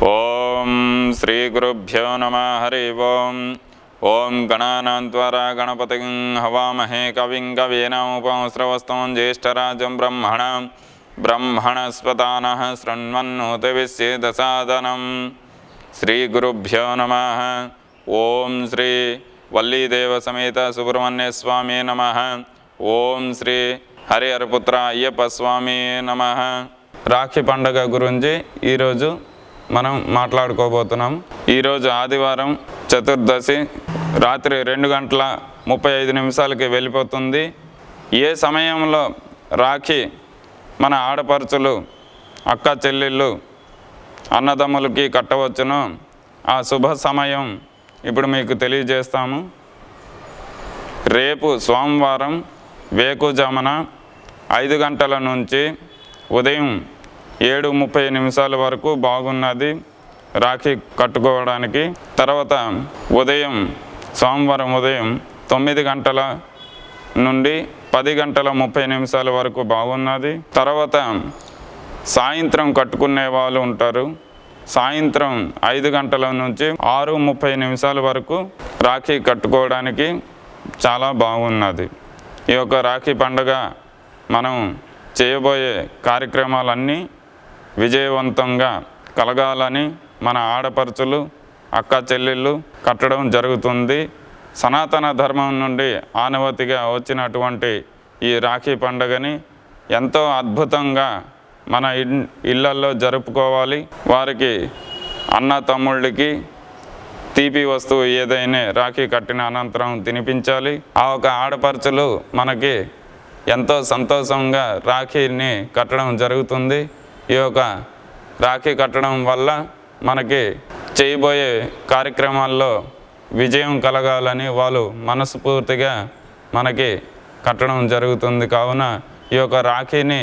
ఓం శ్రీ గురుభ్యో నమః. హరి ఓం. ఓం గణానాన్త్వా గణపతిం హవామహే కవిం కవీనాముపమస్రవస్తం జ్యేష్ఠరాజం బ్రహ్మణస్పతానః శృణ్వన్నోతివిశ్చేదసాదనం. శ్రీ గురుభ్యో నమః. ఓం శ్రీ వల్లీదేవ సమేత సుబ్రహ్మణ్య స్వామి నమః. ఓం శ్రీ హరిహరపుత్ర అయ్యప్ప స్వామి నమః. రాఖీ పండుగ గురించి ఈరోజు మనం మాట్లాడుకోబోతున్నాం. ఈరోజు ఆదివారం చతుర్దశి రాత్రి 2:35 వెళ్ళిపోతుంది. ఏ సమయంలో రాఖీ మన ఆడపడుచులు అక్క చెల్లెళ్ళు అన్నదమ్ములకి కట్టవచ్చునో ఆ శుభ సమయం ఇప్పుడు మీకు తెలియజేస్తాము. రేపు సోమవారం వేకుజామున 5 గంటల నుంచి ఉదయం 7:30 వరకు బాగున్నది రాఖీ కట్టుకోవడానికి. తర్వాత సోమవారం ఉదయం 9 గంటల నుండి 10:30 వరకు బాగున్నది. తర్వాత సాయంత్రం కట్టుకునే వాళ్ళు ఉంటారు. సాయంత్రం 5 గంటల నుంచి 6:30 వరకు రాఖీ కట్టుకోవడానికి చాలా బాగున్నది. ఈ యొక్క రాఖీ పండుగ మనం చేయబోయే కార్యక్రమాలన్నీ విజయవంతంగా కలగాలని మన ఆడపడుచులు అక్క చెల్లెళ్ళు కట్టడం జరుగుతుంది. సనాతన ధర్మం నుండి ఆనవతిగా వచ్చినటువంటి ఈ రాఖీ పండుగని ఎంతో అద్భుతంగా మన ఇళ్ళల్లో జరుపుకోవాలి. వారికి అన్న తమ్ముళ్ళకి తీపి వస్తువు ఏదైనా రాఖీ కట్టిన అనంతరం తినిపించాలి. ఆ ఒక ఆడపడుచులు మనకి ఎంతో సంతోషంగా రాఖీని కట్టడం జరుగుతుంది. ఈ యొక్క రాఖీ కట్టడం వల్ల మనకి చేయబోయే కార్యక్రమాల్లో విజయం కలగాలని వాళ్ళు మనస్ఫూర్తిగా మనకి కట్టడం జరుగుతుంది. కావున ఈ యొక్క రాఖీని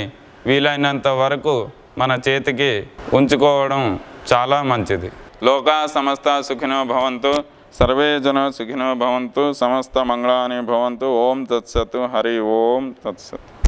వీలైనంత వరకు మన చేతికి ఉంచుకోవడం చాలా మంచిది. లోకా సమస్త సుఖినో భవంతు, సర్వే జనో సుఖినో భవంతు, సమస్త మంగళాని భవంతు. ఓం తత్సత్. హరి ఓం తత్సత్.